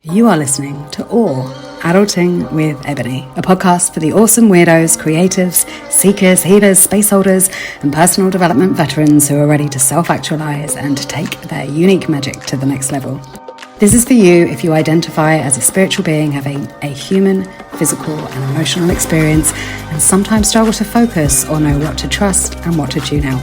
You are listening to Adulting with Ebony, a podcast for the awesome weirdos, creatives, seekers, healers, space holders, and personal development veterans who are ready to self-actualize and take their unique magic to the next level. This is for you if you identify as a spiritual being having a human, physical, and emotional experience and sometimes struggle to focus or know what to trust and what to tune out.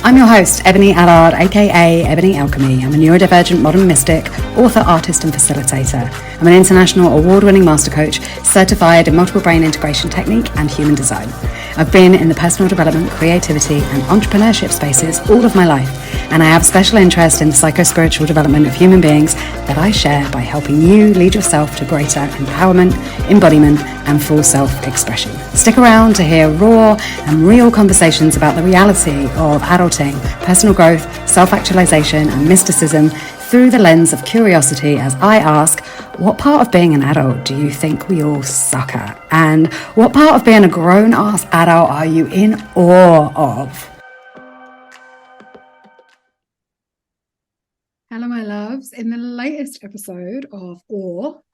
I'm your host, Ebony Allard, aka Ebony Alchemy. I'm a neurodivergent modern mystic, author, artist, and facilitator. I'm an international award-winning master coach, certified in multiple brain integration technique and human design. I've been in the personal development, creativity, and entrepreneurship spaces all of my life, and I have special interest in the psycho-spiritual development of human beings that I share by helping you lead yourself to greater empowerment, embodiment, and full self-expression. Stick around to hear raw and real conversations about the reality of adulting, personal growth, self-actualization, and mysticism through the lens of curiosity as I ask, what part of being an adult do you think we all suck at? And what part of being a grown-ass adult are you in awe of? Hello, my loves. In the latest episode of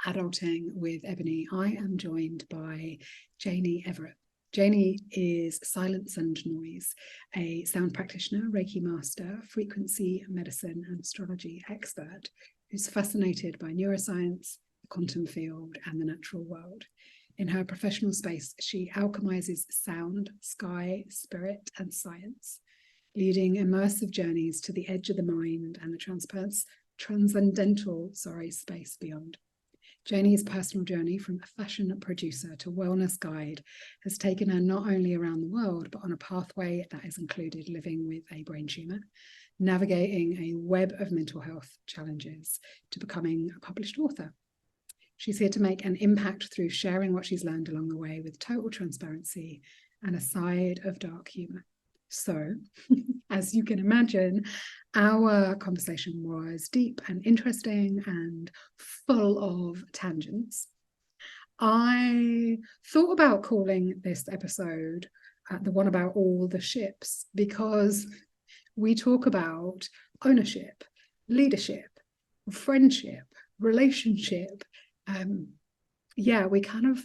Adulting with Ebony, I am joined by Janie Everett. Janie is Silence and Noise, a sound practitioner, Reiki master, frequency medicine and astrology expert who's fascinated by neuroscience, the quantum field, and the natural world. In her professional space, she alchemizes sound, sky, spirit, and science, leading immersive journeys to the edge of the mind and the transcendental space beyond. Janie's personal journey from a fashion producer to wellness guide has taken her not only around the world, but on a pathway that has included living with a brain tumor, navigating a web of mental health challenges, to becoming a published author. She's here to make an impact through sharing what she's learned along the way with total transparency and a side of dark humor. So, as you can imagine, our conversation was deep and interesting and full of tangents. I thought about calling this episode the one about all the ships, because we talk about ownership, leadership, friendship, relationship. We kind of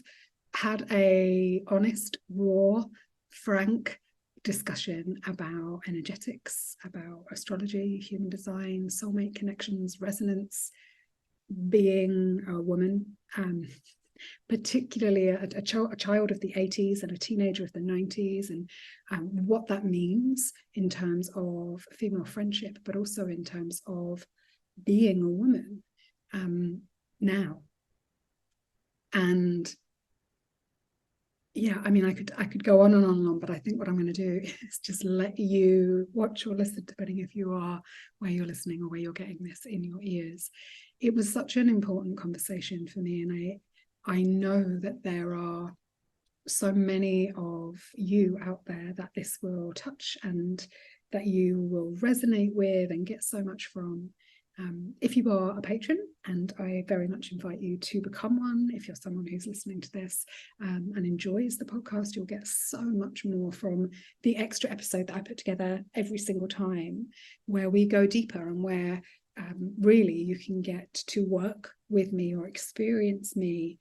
had a honest, raw, frank discussion about energetics, about astrology, human design, soulmate connections, resonance, being a woman, particularly a child of the 80s and a teenager of the 90s, and what that means in terms of female friendship, but also in terms of being a woman now. And I could go on and on and on, but I think what I'm going to do is just let you watch or listen, depending if you are where you're listening or where you're getting this in your ears. It was such an important conversation for me, and I know that there are so many of you out there that this will touch and that you will resonate with and get so much from. If you are a patron, and I very much invite you to become one, if you're someone who's listening to this and enjoys the podcast, you'll get so much more from the extra episode that I put together every single time, where we go deeper and where really you can get to work with me or experience me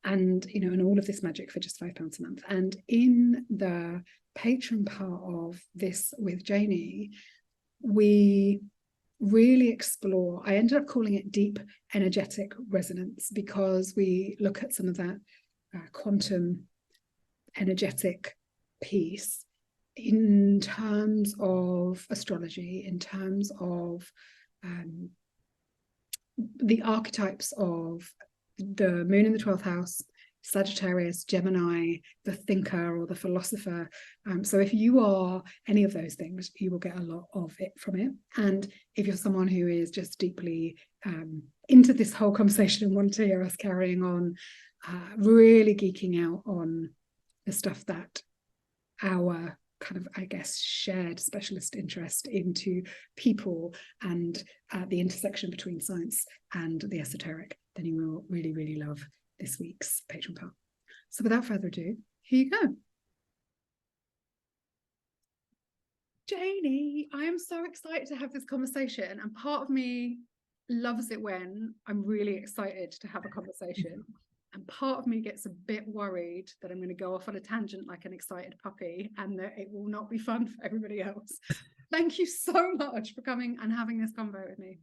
and all of this magic for just £5 a month. And in the Patron part of this with Janie, we really explore, I ended up calling it deep energetic resonance, because we look at some of that quantum energetic piece in terms of astrology, in terms of the archetypes of the moon in the 12th house, Sagittarius, Gemini, the thinker or the philosopher. So if you are any of those things, you will get a lot of it from it. And if you're someone who is just deeply into this whole conversation and want to hear us carrying on, really geeking out on the stuff that our kind of, I guess, shared specialist interest into people and the intersection between science and the esoteric, then you will really, really love this week's Patron part. So without further ado, here you go. Janie, I am so excited to have this conversation, and part of me loves it when I'm really excited to have a conversation. And part of me gets a bit worried that I'm going to go off on a tangent like an excited puppy and that it will not be fun for everybody else. Thank you so much for coming and having this convo with me.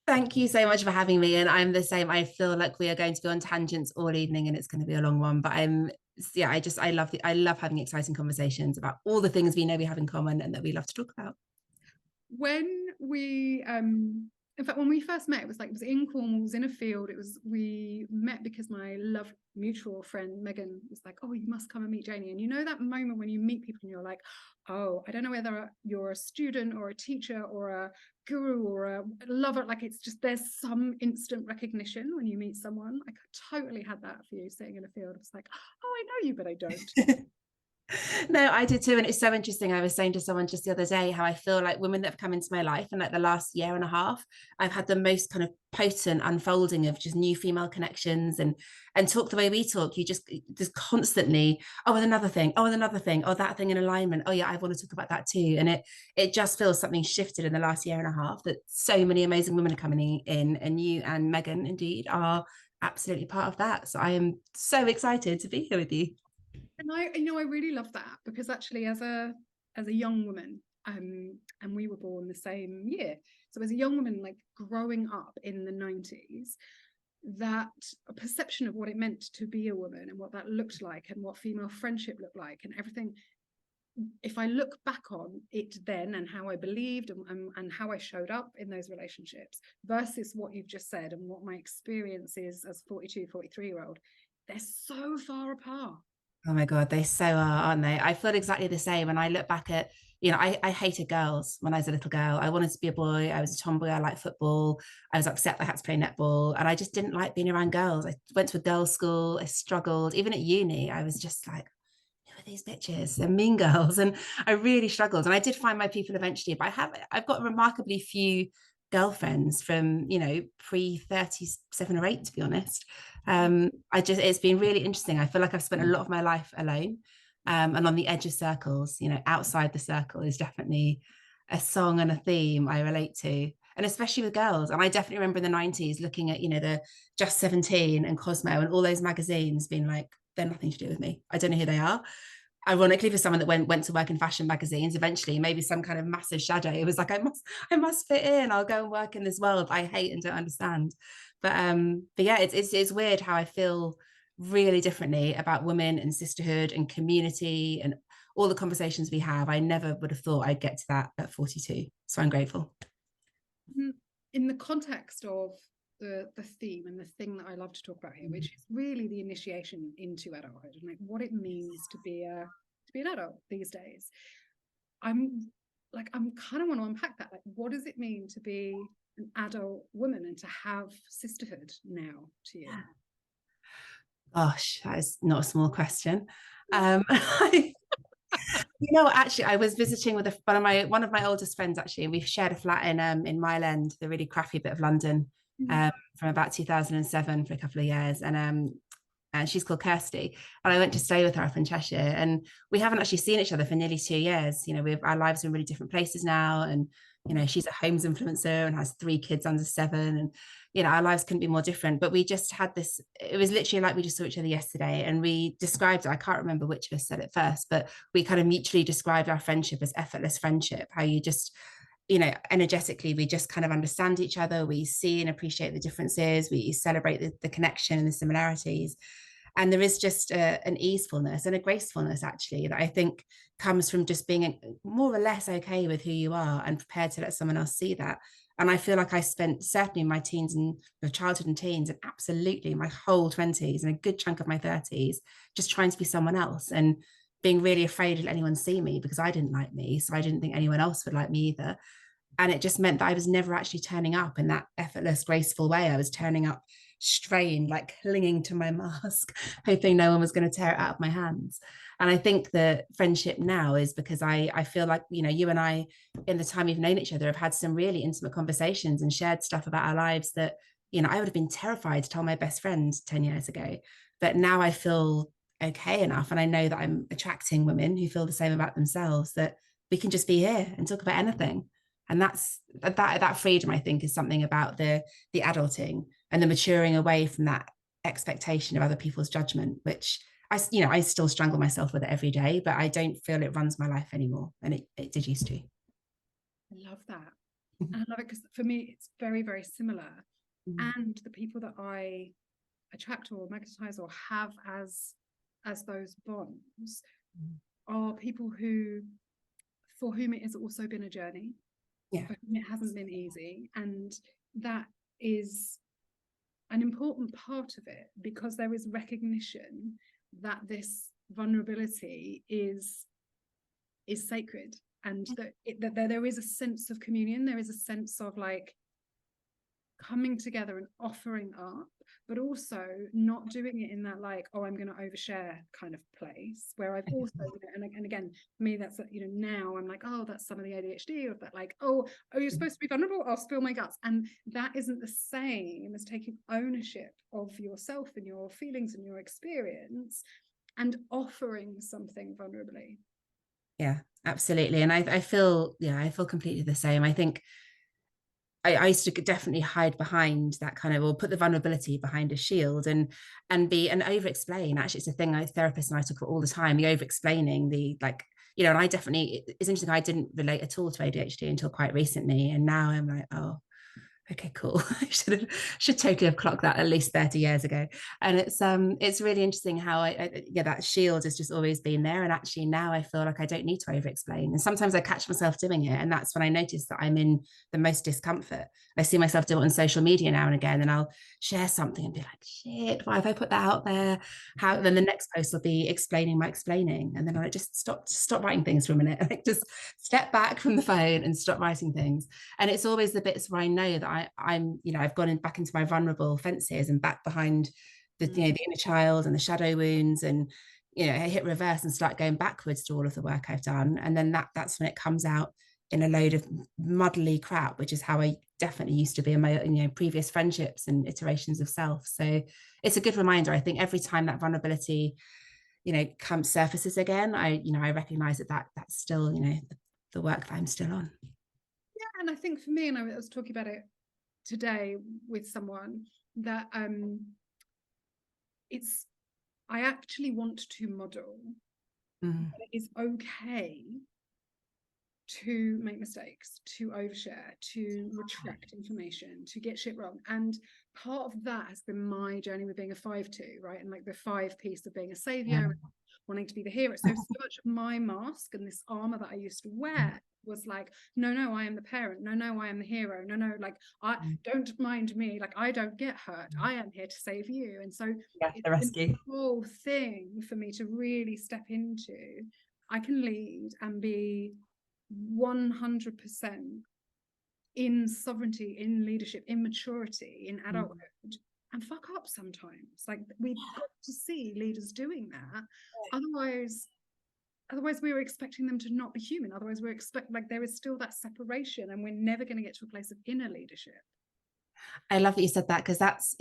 Thank you so much for having me. And I'm the same. I feel like we are going to be on tangents all evening and it's going to be a long one. But yeah, I love having exciting conversations about all the things we know we have in common and that we love to talk about. When we in fact, when we first met, it was in Cornwall, it was in a field. We met because my love mutual friend Megan was like, oh, you must come and meet Janie. And you know that moment when you meet people and you're like, oh, I don't know whether you're a student or a teacher or a guru or a lover. Like, it's just, there's some instant recognition when you meet someone. I totally had that for you sitting in a field. It's like, oh, I know you, but I don't. No, I did too. And it's so interesting. I was saying to someone just the other day how I feel like women that have come into my life in like the last year and a half, I've had the most kind of potent unfolding of just new female connections and talk the way we talk. You just constantly, oh, and another thing, oh, and another thing, oh, that thing in alignment. Oh yeah, I want to talk about that too. And it just feels something shifted in the last year and a half that so many amazing women are coming in, and you and Megan indeed are absolutely part of that. So I am so excited to be here with you. And I really love that because actually, as a young woman, and we were born the same year. So as a young woman, like growing up in the 90s, that a perception of what it meant to be a woman and what that looked like and what female friendship looked like and everything. If I look back on it then and how I believed and how I showed up in those relationships versus what you've just said and what my experience is as 42, 43-year-old, they're so far apart. Oh my God, they so are, aren't they? I feel exactly the same. And I look back at, I hated girls when I was a little girl. I wanted to be a boy. I was a tomboy. I liked football. I was upset that I had to play netball. And I just didn't like being around girls. I went to a girls' school. I struggled. Even at uni, I was just like, who are these bitches? They're mean girls. And I really struggled. And I did find my people eventually, but I've got remarkably few girlfriends from, pre 37 or 8, to be honest. It's been really interesting. I feel like I've spent a lot of my life alone, and on the edge of circles. Outside the circle is definitely a song and a theme I relate to, and especially with girls. And I definitely remember in the 90s looking at, the Just 17 and Cosmo and all those magazines being like, they're nothing to do with me. I don't know who they are. Ironically, for someone that went to work in fashion magazines, eventually maybe some kind of massive shadow. It was like, I must fit in. I'll go and work in this world I hate and don't understand. But yeah, it's weird how I feel really differently about women and sisterhood and community and all the conversations we have. I never would have thought I'd get to that at 42. So I'm grateful. In the context of the theme and the thing that I love to talk about here, which is really the initiation into adulthood and like what it means to be an adult these days. I'm kind of want to unpack that. Like, what does it mean to be an adult woman and to have sisterhood now to you? Gosh, that is not a small question. Actually, I was visiting with one of my oldest friends actually, and we've shared a flat in Mile End, the really crappy bit of London, from about 2007 for a couple of years, and she's called Kirsty, and I went to stay with her up in Cheshire, and we haven't actually seen each other for nearly 2 years. Our lives are in really different places now, and she's a homes influencer and has 3 kids under 7, and our lives couldn't be more different. But we just had this, it was literally like we just saw each other yesterday, and we described it, I can't remember which of us said it first, but we kind of mutually described our friendship as effortless friendship. How you just, energetically, we just kind of understand each other. We see and appreciate the differences. We celebrate the connection and the similarities. And there is just an easefulness and a gracefulness, actually, that I think comes from just being more or less okay with who you are and prepared to let someone else see that. And I feel like I spent certainly my teens and childhood and teens, and absolutely my whole 20s and a good chunk of my 30s, just trying to be someone else and being really afraid to let anyone see me because I didn't like me. So I didn't think anyone else would like me either. And it just meant that I was never actually turning up in that effortless, graceful way. I was turning up strained, like clinging to my mask, hoping no one was going to tear it out of my hands. And I think the friendship now is because I feel like, you and I, in the time we've known each other, have had some really intimate conversations and shared stuff about our lives that, I would have been terrified to tell my best friend 10 years ago. But now I feel okay enough. And I know that I'm attracting women who feel the same about themselves, that we can just be here and talk about anything. And that freedom, I think, is something about the adulting and the maturing away from that expectation of other people's judgment, which I still strangle myself with it every day, but I don't feel it runs my life anymore, and it did used to. I love that. And I love it because for me it's very, very similar. And the people that I attract or magnetize or have as those bonds are people for whom it has also been a journey. Yeah. For whom it hasn't been easy, and that is an important part of it, because there is recognition that this vulnerability is sacred, and that there is a sense of communion, there is a sense of like coming together and offering up, but also not doing it in that like, oh, I'm going to overshare kind of place, where I've also, and again, for me, that's, now I'm like, oh, that's some of the ADHD of that, like, oh, you're supposed to be vulnerable, I'll spill my guts. And that isn't the same as taking ownership of yourself and your feelings and your experience and offering something vulnerably. Yeah, absolutely. And I feel completely the same. I think I used to definitely hide behind that kind of, or put the vulnerability behind a shield and over explain. Actually, it's a thing therapists and I talk about all the time, the over explaining, the like, and I definitely, it's interesting, I didn't relate at all to ADHD until quite recently. And now I'm like, oh, okay, cool. I should totally have clocked that at least 30 years ago. And it's really interesting how that shield has just always been there. And actually now I feel like I don't need to over explain. And sometimes I catch myself doing it. And that's when I notice that I'm in the most discomfort. I see myself do it on social media now and again, and I'll share something and be like, shit, why have I put that out there? How then the next post will be explaining my explaining. And then I just stop writing things for a minute. Like just step back from the phone and stop writing things. And it's always the bits where I know that I'm, I've gone back into my vulnerable fences and back behind the, the inner child and the shadow wounds, and, I hit reverse and start going backwards to all of the work I've done. And then that's when it comes out in a load of muddly crap, which is how I definitely used to be in my, previous friendships and iterations of self. So it's a good reminder. I think every time that vulnerability, comes surfaces again, I recognize that's still, the work that I'm still on. Yeah, and I think for me, and I was talking about it today with someone, that I actually want to model that it is okay to make mistakes, to overshare, to retract information, to get shit wrong. And part of that has been my journey with being a 5-2, right? And like the 5 piece of being a savior, wanting to be the hero. So much of my mask and this armor that I used to wear was like, no, I am the parent. No, I am the hero. No, like, I don't mind me. Like, I don't get hurt. I am here to save you. And so the rescue. The whole thing for me to really step into, I can lead and be 100% in sovereignty, in leadership, in maturity, in adulthood, and fuck up sometimes. Like, we've got to see leaders doing that. Otherwise we were expecting them to not be human. Otherwise we're like there is still that separation, and we're never going to get to a place of inner leadership. I love that you said that, because that's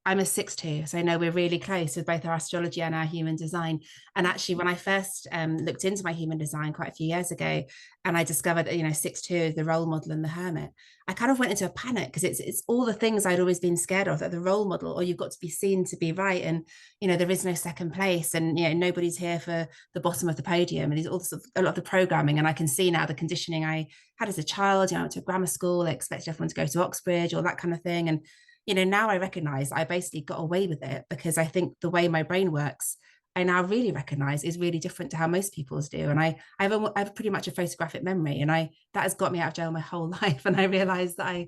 I'm a 6-2, so I know we're really close with both our astrology and our human design. And actually, when I first looked into my human design quite a few years ago, and I discovered that 6-2 is the role model and the hermit, I kind of went into a panic, because it's all the things I'd always been scared of, that the role model, or you've got to be seen to be right, and there is no second place, and nobody's here for the bottom of the podium, and there's also a lot of the programming. And I can see now the conditioning I had as a child. I went to grammar school, I expected everyone to go to Oxbridge, all that kind of thing. And now I recognize I basically got away with it, because I think the way my brain works, I now really recognize is really different to how most people's do. And I have pretty much a photographic memory, and that has got me out of jail my whole life. And I realized that I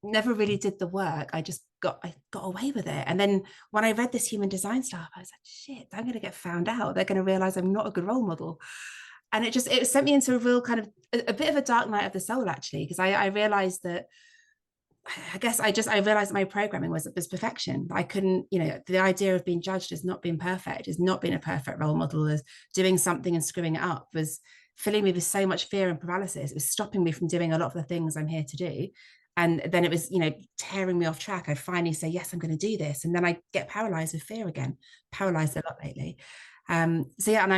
never really did the work. I got away with it. And then when I read this human design stuff, I was like, shit, I'm going to get found out. They're going to realize I'm not a good role model. And it sent me into a real kind of a bit of a dark night of the soul, actually, because I realized that I realized that my programming was perfection. I couldn't, the idea of being judged as not being perfect, as not being a perfect role model, as doing something and screwing it up, was filling me with so much fear and paralysis. It was stopping me from doing a lot of the things I'm here to do. And then it was, tearing me off track. I finally say, yes, I'm going to do this. And then I get paralyzed with fear again, paralyzed a lot lately. So yeah, and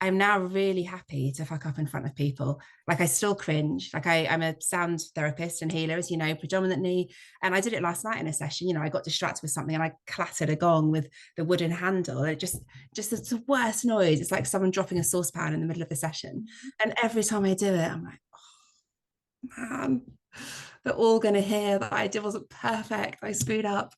I'm now really happy to fuck up in front of people. Like I still cringe. Like I'm a sound therapist and healer, as you know, predominantly. And I did it last night in a session. You know, I got distracted with something and I clattered a gong with the wooden handle. It just it's the worst noise. It's like someone dropping a saucepan in the middle of the session. And every time I do it, I'm like, oh man, they're all going to hear that I wasn't perfect. I screwed up.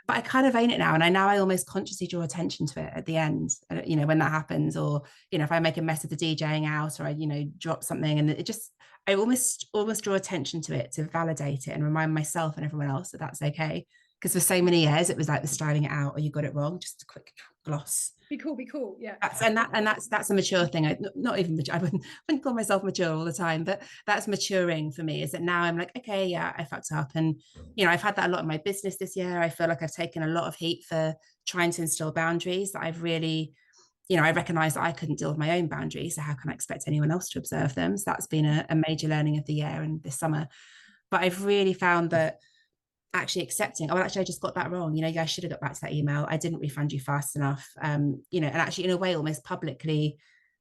But I kind of own it now, and I almost consciously draw attention to it at the end, you know, when that happens, or you know, if I make a mess of the DJing out, or I, you know, drop something, and it just, I almost draw attention to it to validate it and remind myself and everyone else that that's okay. Because for so many years it was like the styling it out, or you got it wrong, just a quick gloss. Be cool, yeah. That's a mature thing. Not even mature. I wouldn't call myself mature all the time, but that's maturing for me. Is that now I'm like, okay, yeah, I fucked up, and you know, I've had that a lot in my business this year. I feel like I've taken a lot of heat for trying to instill boundaries that I've really, you know, I recognize that I couldn't deal with my own boundaries. So how can I expect anyone else to observe them? So that's been a major learning of the year and this summer. But I've really found that actually accepting, oh, actually, I just got that wrong. You know, I should have got back to that email. I didn't refund you fast enough. You know, and actually, in a way, almost publicly,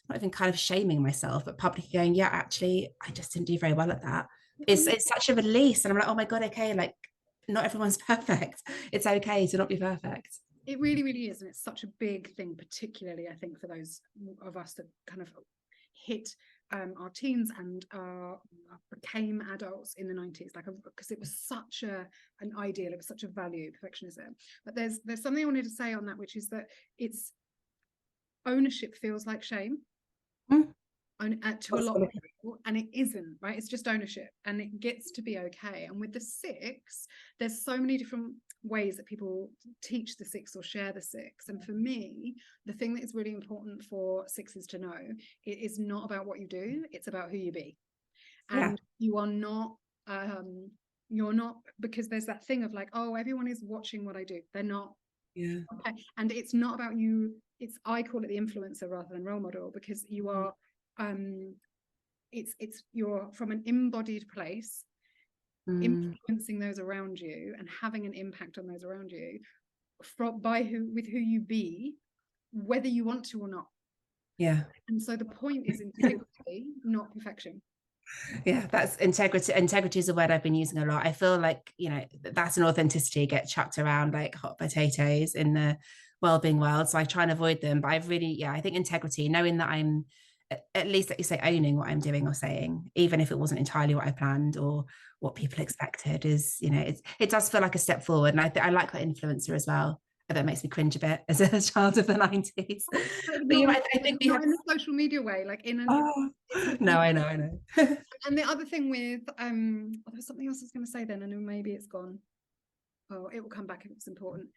not even kind of shaming myself, but publicly going, yeah, actually, I just didn't do very well at that. It's such a release. And I'm like, oh my God, okay, like, not everyone's perfect. It's okay to not be perfect. It really, really is. And it's such a big thing, particularly, I think, for those of us that kind of hit our teens and became adults in the 90s, like, because it was such an ideal, it was such a value, perfectionism. But there's something I wanted to say on that, which is that it's ownership feels like shame. Mm. To a lot of people, and it isn't, right? It's just ownership, and it gets to be okay. And with the 6, there's so many different ways that people teach the 6 or share the 6. And for me, the thing that is really important for 6s to know, it is not about what you do, it's about who you be. And you are not you're not, because there's that thing of like, oh, everyone is watching what I do. They're not. Yeah. Okay. And it's not about you. It's, I call it the influencer rather than role model, because you are it's you're from an embodied place, influencing those around you and having an impact on those around you with who you be, whether you want to or not. Yeah. And so the point is integrity, not perfection. Yeah, that's integrity. Integrity is a word I've been using a lot. I feel like, you know, that's an authenticity get chucked around like hot potatoes in the well-being world. So I try and avoid them. But I've really, yeah, I think integrity, knowing that I'm at least, like you say, owning what I'm doing or saying, even if it wasn't entirely what I planned or what people expected, is, you know, it does feel like a step forward. And I like that influencer as well. That makes me cringe a bit as a child of the 90s. But you know, I think we have in a social media way, like in a no, I know. And the other thing with there's something else I was going to say then, and maybe it's gone. Oh, it will come back if it's important.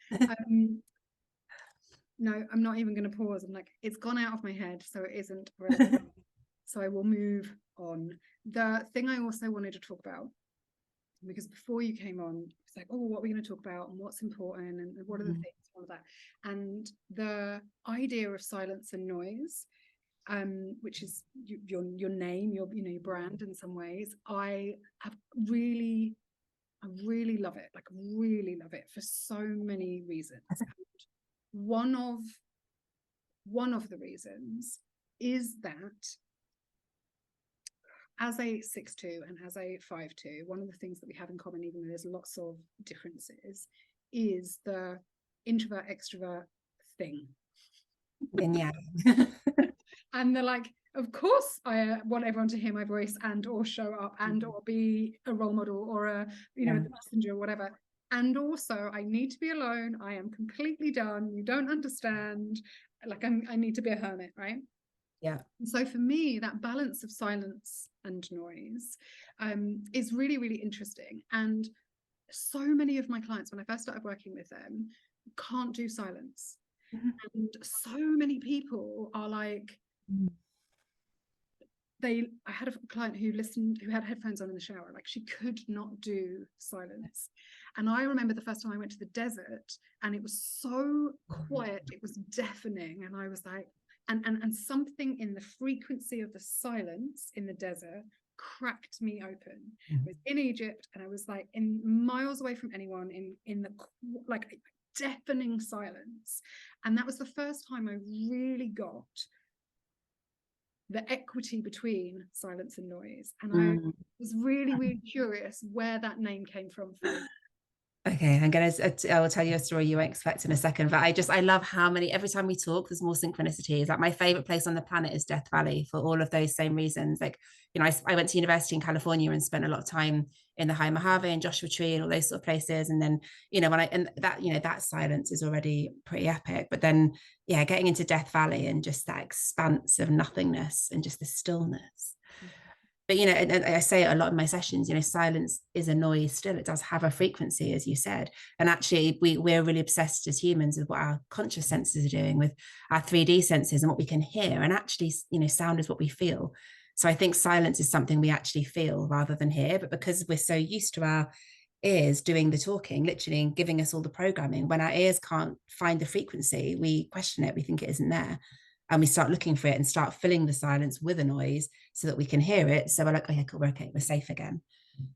No, I'm not even going to pause. I'm like, it's gone out of my head, so it isn't relevant. So I will move on. The thing I also wanted to talk about, because before you came on, it's like, oh, what are we going to talk about and what's important and what are the things, all of that. And the idea of silence and noise, which is your name, your brand in some ways. I really love it, like really love it for so many reasons. One of the reasons is that as a 6-2 and as a 5-2, one of the things that we have in common, even though there's lots of differences, is the introvert extrovert thing. And yeah. And they're like, of course I want everyone to hear my voice and or show up and or be a role model or a a messenger or whatever. And also I need to be alone. I am completely done. You don't understand. Like I need to be a hermit, right? Yeah. And so for me, that balance of silence and noise is really, really interesting. And so many of my clients, when I first started working with them, can't do silence. And so many people are like, I had a client who had headphones on in the shower, like she could not do silence. And I remember the first time I went to the desert and it was so quiet, it was deafening. And I was like, and something in the frequency of the silence in the desert cracked me open. I was in Egypt and I was like in miles away from anyone in the like deafening silence. And that was the first time I really got the equity between silence and noise. And I was really, really curious where that name came from for you. Okay, I will tell you a story you won't expect in a second, but I love how many, every time we talk, there's more synchronicities. Like my favorite place on the planet is Death Valley for all of those same reasons. Like, you know, I went to university in California and spent a lot of time in the High Mojave and Joshua Tree and all those sort of places. And then, you know, and that, you know, that silence is already pretty epic. But then, yeah, getting into Death Valley and just that expanse of nothingness and just the stillness. But, you know, and I say it a lot in my sessions, you know, silence is a noise still. It does have a frequency, as you said. And actually, we're really obsessed as humans with what our conscious senses are doing with our 3D senses and what we can hear. And actually, you know, sound is what we feel. So I think silence is something we actually feel rather than hear. But because we're so used to our ears doing the talking, literally, and giving us all the programming, when our ears can't find the frequency, we question it, we think it isn't there. And we start looking for it and start filling the silence with a noise so that we can hear it. So we're like, oh yeah, cool, we're okay, we're safe again.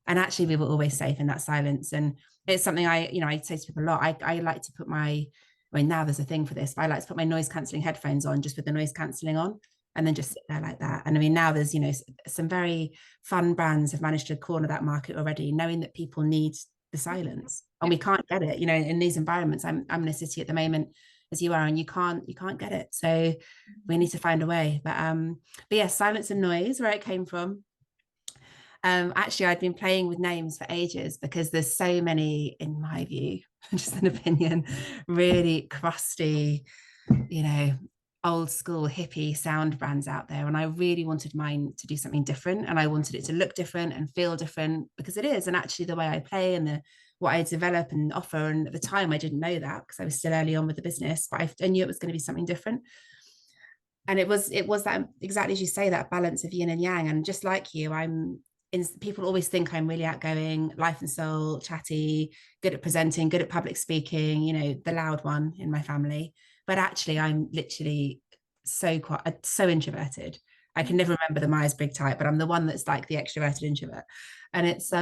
And actually we were always safe in that silence. And it's something I say to people a lot. I like to put now there's a thing for this, but I like to put my noise cancelling headphones on just with the noise cancelling on and then just sit there like that. And I mean, now there's, you know, some very fun brands have managed to corner that market already, knowing that people need the silence and we can't get it, you know, in these environments. I'm in a city at the moment as you are, and you can't get it. So we need to find a way. But yeah, silence and noise, where it came from. Actually, I'd been playing with names for ages because there's so many, in my view, just an opinion, really crusty, you know, old school hippie sound brands out there. And I really wanted mine to do something different. And I wanted it to look different and feel different because it is. And actually the way I play and what I develop and offer. And at the time I didn't know that because I was still early on with the business, but I knew it was going to be something different. And it was that, exactly as you say, that balance of yin and yang. And just like you, people always think I'm really outgoing, life and soul, chatty, good at presenting, good at public speaking, you know, the loud one in my family. But actually, I'm literally so introverted. I can never remember the Myers-Briggs type, but I'm the one that's like the extroverted introvert. And it's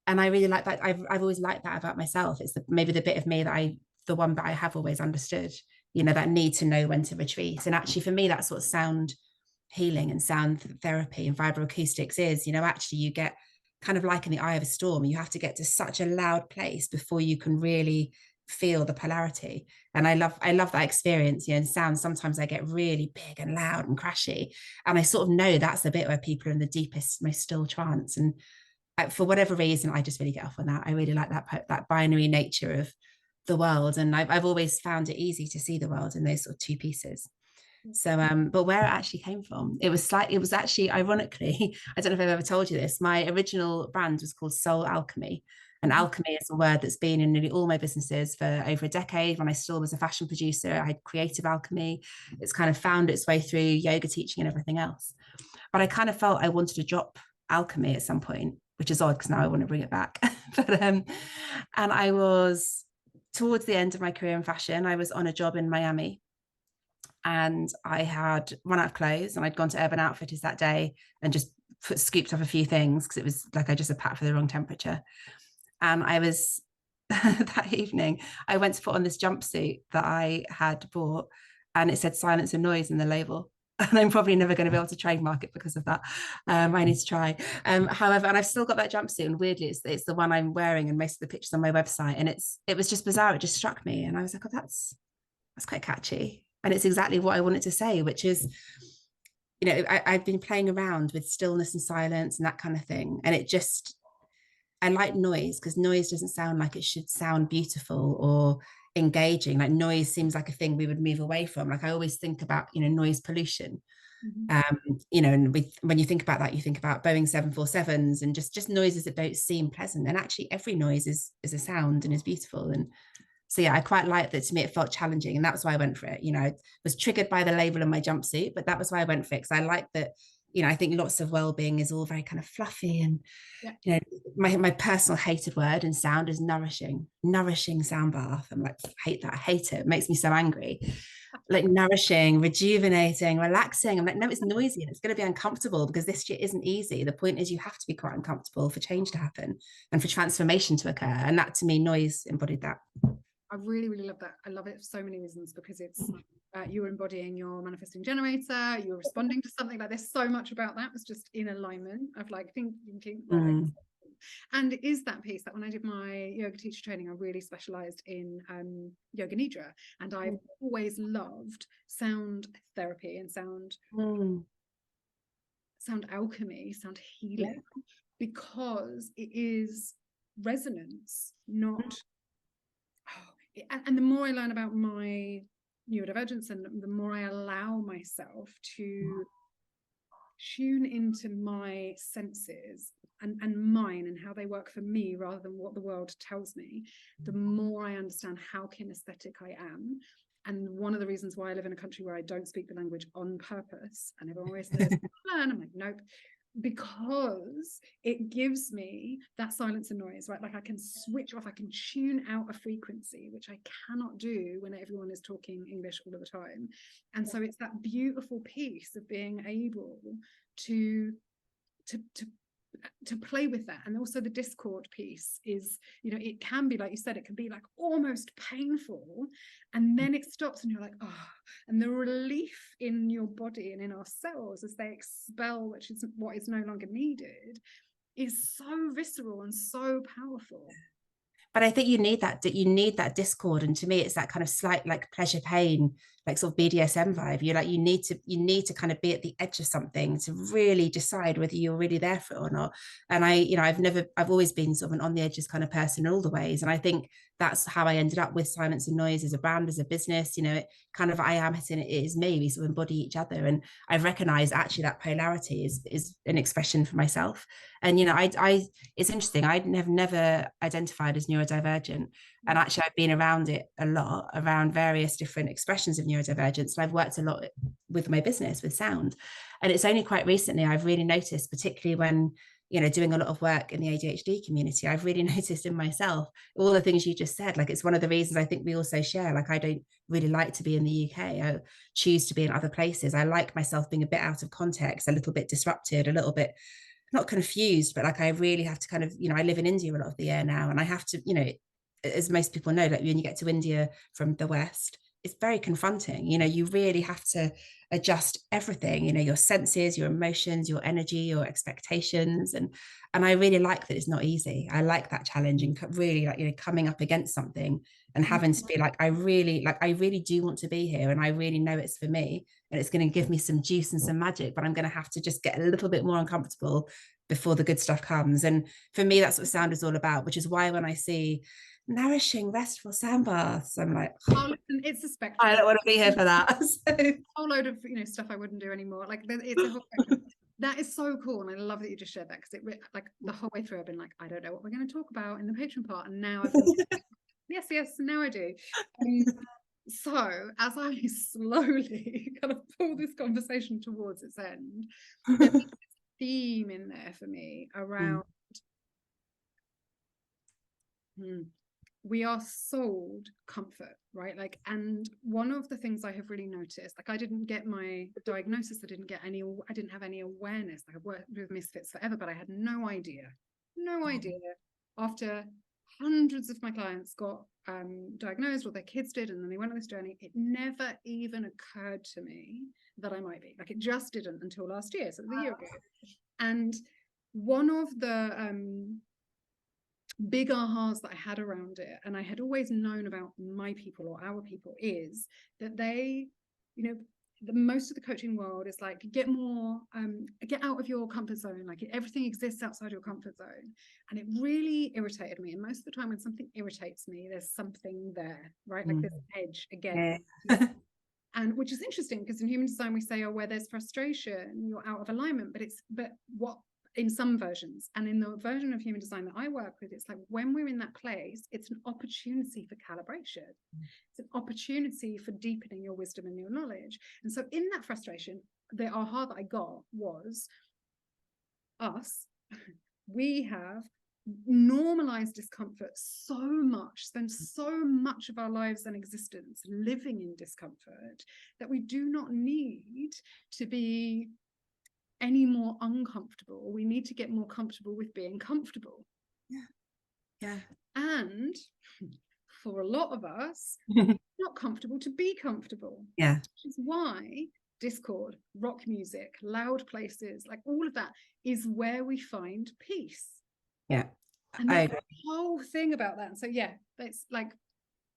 and I really like that. I've always liked that about myself. It's maybe the bit of me the one that I have always understood, you know, that need to know when to retreat. And actually for me, that's what sound healing and sound therapy and vibroacoustics is. You know, actually you get kind of like in the eye of a storm, you have to get to such a loud place before you can really feel the polarity. And I love that experience. You know, in sound, sometimes I get really big and loud and crashy, and I sort of know that's the bit where people are in the deepest, most still trance. And for whatever reason, I just really get off on that. I really like that binary nature of the world, and I've always found it easy to see the world in those sort of two pieces. So but where it actually came from, it was actually ironically, I don't know if I've ever told you this, my original brand was called Soul Alchemy. And alchemy is a word that's been in nearly all my businesses for over a decade. When I still was a fashion producer, I had creative alchemy. It's kind of found its way through yoga teaching and everything else. But I kind of felt I wanted to drop alchemy at some point, which is odd because now I want to bring it back. But and I was towards the end of my career in fashion, I was on a job in Miami, and I had run out of clothes, and I'd gone to Urban Outfitters that day and just scooped up a few things because it was like I just had packed for the wrong temperature. And I was that evening, I went to put on this jumpsuit that I had bought, and it said silence and noise in the label. And I'm probably never going to be able to trademark it because of that. I need to try. However, and I've still got that jumpsuit, and weirdly, it's the one I'm wearing, and most of the pictures on my website. And it was just bizarre. It just struck me, and I was like, oh, that's quite catchy, and it's exactly what I wanted to say, which is, you know, I've been playing around with stillness and silence and that kind of thing, and it just, I like noise because noise doesn't sound like it should sound beautiful or engaging. Like noise seems like a thing we would move away from. Like I always think about, you know, noise pollution. You know, and when you think about that, you think about Boeing 747s and just noises that don't seem pleasant. And actually every noise is a sound and is beautiful. And so yeah, I quite liked that. To me, it felt challenging, and that's why I went for it. You know, I was triggered by the label in my jumpsuit, but that was why I went for it, because I like that. You know, I think lots of well-being is all very kind of fluffy, and you know, my personal hated word in sound is nourishing sound bath. I'm like, I hate it. It makes me so angry. Like nourishing, rejuvenating, relaxing. I'm like, no, it's noisy and it's going to be uncomfortable because this shit isn't easy. The point is you have to be quite uncomfortable for change to happen and for transformation to occur. And that, to me, noise embodied that. I really, really love that. I love it for so many reasons, because it's you were embodying your manifesting generator, you were responding to something. Like there's so much about that was just in alignment of like thinking right. And it is that piece that when I did my yoga teacher training, I really specialized in yoga nidra, and I've always loved sound therapy and sound alchemy, sound healing, because it is resonance, not and the more I learn about my neurodivergence and the more I allow myself to tune into my senses and mine and how they work for me rather than what the world tells me, the more I understand how kinesthetic I am. And one of the reasons why I live in a country where I don't speak the language on purpose, and everyone always says, learn, I'm like, nope, because it gives me that silence and noise, right? Like I can switch off, I can tune out a frequency, which I cannot do when everyone is talking English all of the time. And so it's that beautiful piece of being able to play with that. And also the discord piece is, you know, it can be, like you said, it can be like almost painful, and then it stops and you're like, oh, and the relief in your body and in our cells as they expel, which is what is no longer needed, is so visceral and so powerful. But I think you need that discord, and to me it's that kind of slight like pleasure pain, like sort of BDSM vibe. You're like, you need to kind of be at the edge of something to really decide whether you're really there for it or not. And I've always been sort of an on the edges kind of person in all the ways, and I think that's how I ended up with Silence and Noise as a brand, as a business. You know, it kind of, I am it, and it is me. We sort of embody each other, and I've recognized actually that polarity is an expression for myself. And you know, I it's interesting, I'd never identified as neurodivergent, and actually I've been around it a lot, around various different expressions of neurodivergence, and I've worked a lot with my business with sound. And it's only quite recently I've really noticed, particularly when, you know, doing a lot of work in the ADHD community, I've really noticed in myself all the things you just said. Like, it's one of the reasons I think we also share. Like, I don't really like to be in the UK. I choose to be in other places. I like myself being a bit out of context, a little bit disrupted, a little bit not confused, but like I really have to kind of, you know, I live in India a lot of the year now, and I have to, you know, as most people know, like when you get to India from the West, it's very confronting. You know, you really have to adjust everything, you know, your senses, your emotions, your energy, your expectations. And I really like that it's not easy. I like that challenge, and really, like, you know, coming up against something and having to be like, I really do want to be here, and I really know it's for me, and it's going to give me some juice and some magic, but I'm going to have to just get a little bit more uncomfortable before the good stuff comes. And for me, that's what sound is all about, which is why when I see nourishing, restful sound baths, I'm like, oh, listen, it's a spectrum. I don't want to be here for that. A whole load of, you know, stuff I wouldn't do anymore. Like, it's a whole spectrum. That is so cool, and I love that you just shared that, because it, like, the whole way through I've been like, I don't know what we're going to talk about in the Patron part, and now I've been yes, now I do. So as I slowly kind of pull this conversation towards its end, there's a theme in there for me around we are sold comfort, right? Like, and one of the things I have really noticed, like, I didn't get my diagnosis, I didn't have any awareness. Like, I've worked with misfits forever, but I had no idea after hundreds of my clients got diagnosed, or their kids did, and then they went on this journey. It never even occurred to me that I might be. Like, it just didn't until last year, so it was a year ago. And one of the big ahas that I had around it, and I had always known about my people or our people, is that they, you know, most of the coaching world is like, get out of your comfort zone. Like, everything exists outside your comfort zone. And it really irritated me. And most of the time when something irritates me, there's something there, right? Like, this edge again. Yeah. And which is interesting, because in human design we say, oh, where there's frustration, you're out of alignment. But what in some versions, and in the version of human design that I work with, it's like, when we're in that place, it's an opportunity for calibration. It's an opportunity for deepening your wisdom and your knowledge. And so in that frustration, the aha that I got was, we have normalized discomfort so much, spend so much of our lives and existence living in discomfort, that we do not need to be any more uncomfortable. We need to get more comfortable with being comfortable. Yeah. And for a lot of us, not comfortable to be comfortable. Yeah. Which is why discord, rock music, loud places, like all of that is where we find peace. Yeah. And that's the whole thing about that. And so yeah, it's like,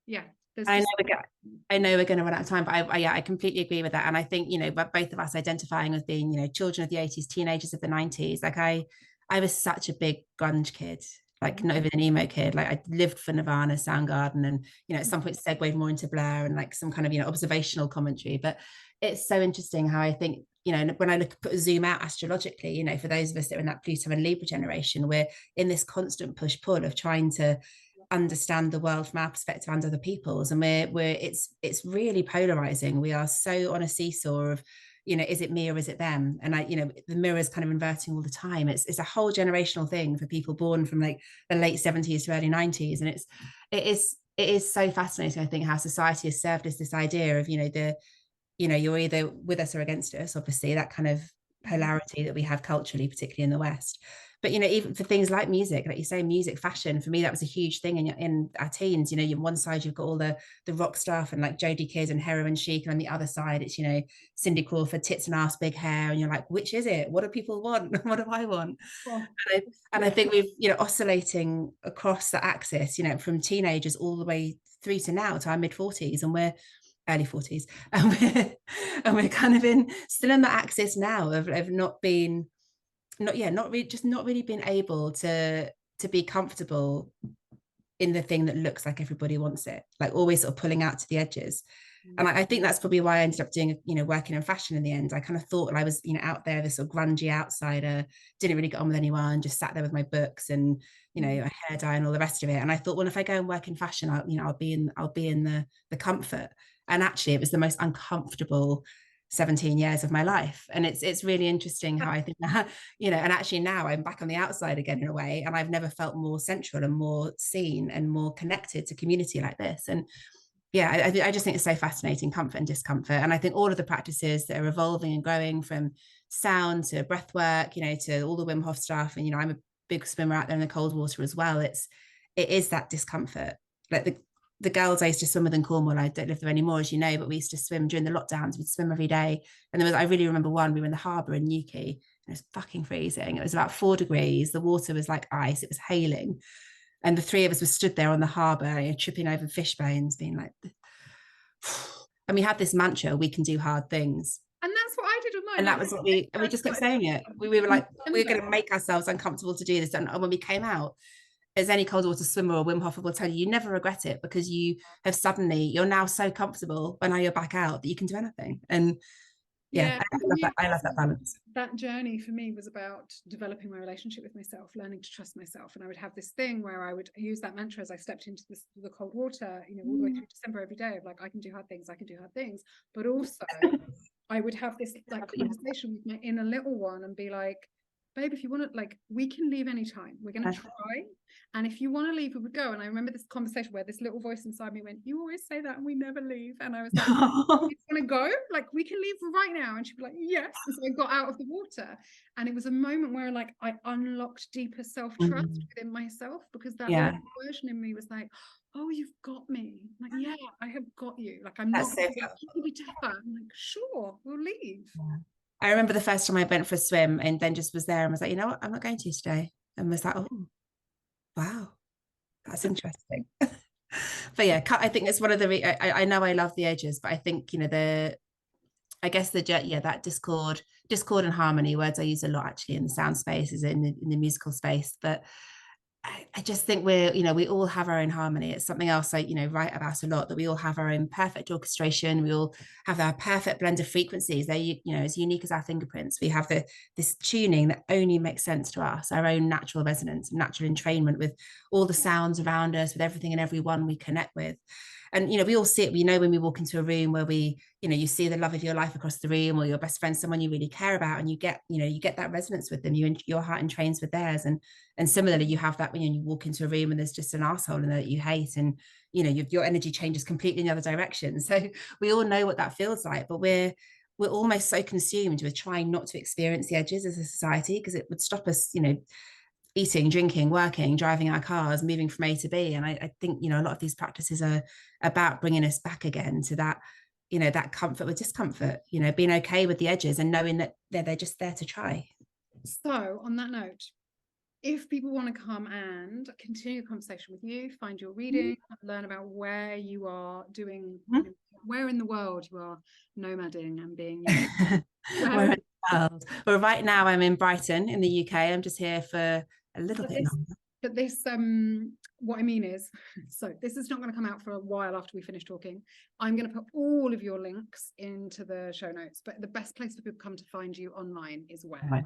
yeah, there's I just know we're going to run out of time, but I completely agree with that. And I think, you know, but both of us identifying as being, you know, children of the 80s, teenagers of the 90s, like I was such a big grunge kid, like not even an emo kid. Like I lived for Nirvana, Soundgarden, and, you know, at some point segued more into Blair and like some kind of, you know, observational commentary. But it's so interesting how I think, you know, when I zoom out astrologically, you know, for those of us that are in that Pluto and Libra generation, we're in this constant push pull of trying to understand the world from our perspective and other people's, and it's really polarizing. We are so on a seesaw of, you know, is it me or is it them? And you know, the mirror is kind of inverting all the time. It's a whole generational thing for people born from like the late 70s to early 90s, and it is so fascinating, I think, how society has served us this idea of, you know, you're either with us or against us, obviously, that kind of polarity that we have culturally, particularly in the West. But, you know, even for things like music, like you say, music, fashion, for me, that was a huge thing in our teens. You know, on one side, you've got all the rock stuff and like Jodie Kidd and heroin chic. And on the other side, it's, you know, Cindy Crawford, tits and ass, big hair. And you're like, which is it? What do people want? What do I want? And I think we've, you know, oscillating across the axis, you know, from teenagers all the way through to now, to our mid 40s. And we're early 40s. And we're kind of still in the axis now of not being, not really being able to be comfortable in the thing that looks like everybody wants it, like always sort of pulling out to the edges. And I think that's probably why I ended up doing, you know, working in fashion in the end. I kind of thought I was, you know, out there, this sort of grungy outsider, didn't really get on with anyone, just sat there with my books and, you know, a hair dye and all the rest of it. And I thought, well, if I go and work in fashion, I'll be in the comfort. And actually, it was the most uncomfortable 17 years of my life. And it's really interesting how I think that, you know, and actually now I'm back on the outside again in a way, and I've never felt more central and more seen and more connected to community like this. And yeah, I just think it's so fascinating, comfort and discomfort. And I think all of the practices that are evolving and growing, from sound to breath work, you know, to all the Wim Hof stuff. And, you know, I'm a big swimmer out there in the cold water as well. It is that discomfort. Like the girls I used to swim with in Cornwall, I don't live there anymore, as you know, but we used to swim during the lockdowns. We'd swim every day. And I really remember we were in the harbour in Newquay, and it was fucking freezing. It was about 4 degrees. The water was like ice. It was hailing. And the three of us were stood there on the harbour, you know, tripping over fish bones, being like, and we had this mantra, we can do hard things. And that's what I did with mine. And that was what we just kept saying it. We were like, we're going to make ourselves uncomfortable to do this. And when we came out, as any cold water swimmer or Wim Hof will tell you, you never regret it, because you're now so comfortable when you're back out that you can do anything. And yeah, I love that balance. That journey for me was about developing my relationship with myself, learning to trust myself. And I would have this thing where I would use that mantra as I stepped into the cold water, you know, all the way through December every day, of like, I can do hard things, I can do hard things. But also I would have this like conversation with my inner little one and be like, babe, if you want to, like, we can leave anytime. We're going to try. And if you want to leave, we would go. And I remember this conversation where this little voice inside me went, you always say that and we never leave. And I was like, you want to go? Like, we can leave right now. And she'd be like, yes. And so I got out of the water. And it was a moment where like I unlocked deeper self-trust within myself, because that old version in me was like, oh, you've got me. I'm like, yeah, I have got you. Like, I'm not going to be tougher. I'm like, sure, we'll leave. Yeah. I remember the first time I went for a swim and then just was there and was like, you know what, I'm not going to today. And was like, oh, wow, that's interesting. But yeah, I think it's one of the, I know I love the edges, but I think, you know, that discord and harmony, words I use a lot actually in the sound space, is in the musical space. But I just think we all have our own harmony. It's something else I, write about a lot, that we all have our own perfect orchestration. We all have our perfect blend of frequencies. They're, as unique as our fingerprints. We have this tuning that only makes sense to us, our own natural resonance, natural entrainment with all the sounds around us, with everything and everyone we connect with. And, we all see it. We know when we walk into a room where you see the love of your life across the room, or your best friend, someone you really care about, and you get that resonance with them. Your heart entrains with theirs. And similarly, you have that when you walk into a room and there's just an asshole in there that you hate, and, your energy changes completely in the other direction. So we all know what that feels like, but we're almost so consumed with trying not to experience the edges as a society, because it would stop us, eating, drinking, working, driving our cars, moving from A to B. And I think, you know, a lot of these practices are about bringing us back again to that, you know, that comfort with discomfort, you know, being okay with the edges and knowing that they're just there to try. So on that note, if people want to come and continue the conversation with you, find your reading, learn about where you are doing, you know, where in the world you are nomading and being Where in the world? Well, right now I'm in Brighton in the UK. I'm just here for a little bit longer. But this, what I mean is, so this is not going to come out for a while after we finish talking. I'm going to put all of your links into the show notes, but the best place for people to come to find you online is where? Right.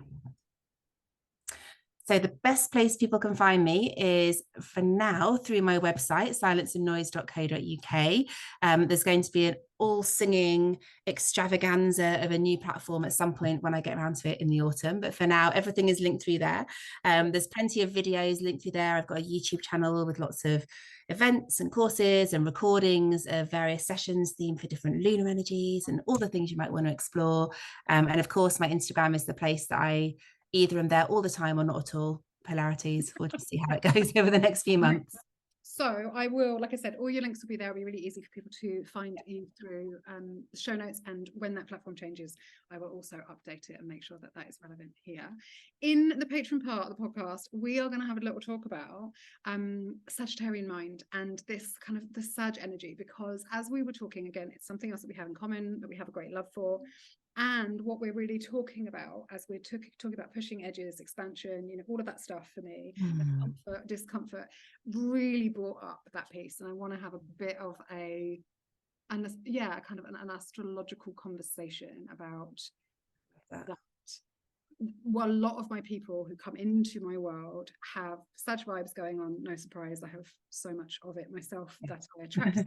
So the best place people can find me is, for now, through my website, silenceandnoise.co.uk. There's going to be an all-singing extravaganza of a new platform at some point when I get around to it in the autumn. But for now, everything is linked through there. There's plenty of videos linked through there. I've got a YouTube channel with lots of events and courses and recordings of various sessions themed for different lunar energies and all the things you might want to explore. And of course, my Instagram is the place that I either am there all the time or not at all. Polarities. We'll just see how it goes over the next few months. So I will, like I said, all your links will be there. It'll be really easy for people to find you through the show notes. And when that platform changes, I will also update it and make sure that that is relevant here. In the Patron part of the podcast, we are going to have a little talk about Sagittarian mind and this kind of the Sag energy, because as we were talking, again, it's something else that we have in common, that we have a great love for. And what we're really talking about as we're talking about pushing edges, expansion, you know, all of that stuff for me, comfort, discomfort, really brought up that piece. And I want to have a bit of kind of an astrological conversation about that. Well, a lot of my people who come into my world have such vibes going on. No surprise, I have so much of it myself that I attract.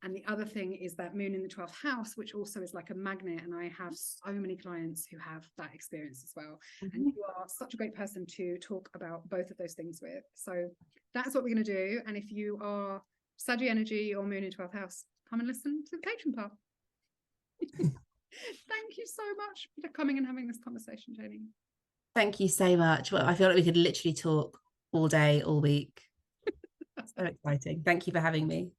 And the other thing is that moon in the 12th house, which also is like a magnet. And I have so many clients who have that experience as well. And you are such a great person to talk about both of those things with. So that's what we're going to do. And if you are Saggy energy or moon in 12th house, come and listen to the Patron part. Thank you so much for coming and having this conversation, Janie. Thank you so much. Well, I feel like we could literally talk all day, all week. So exciting. Thank you for having me.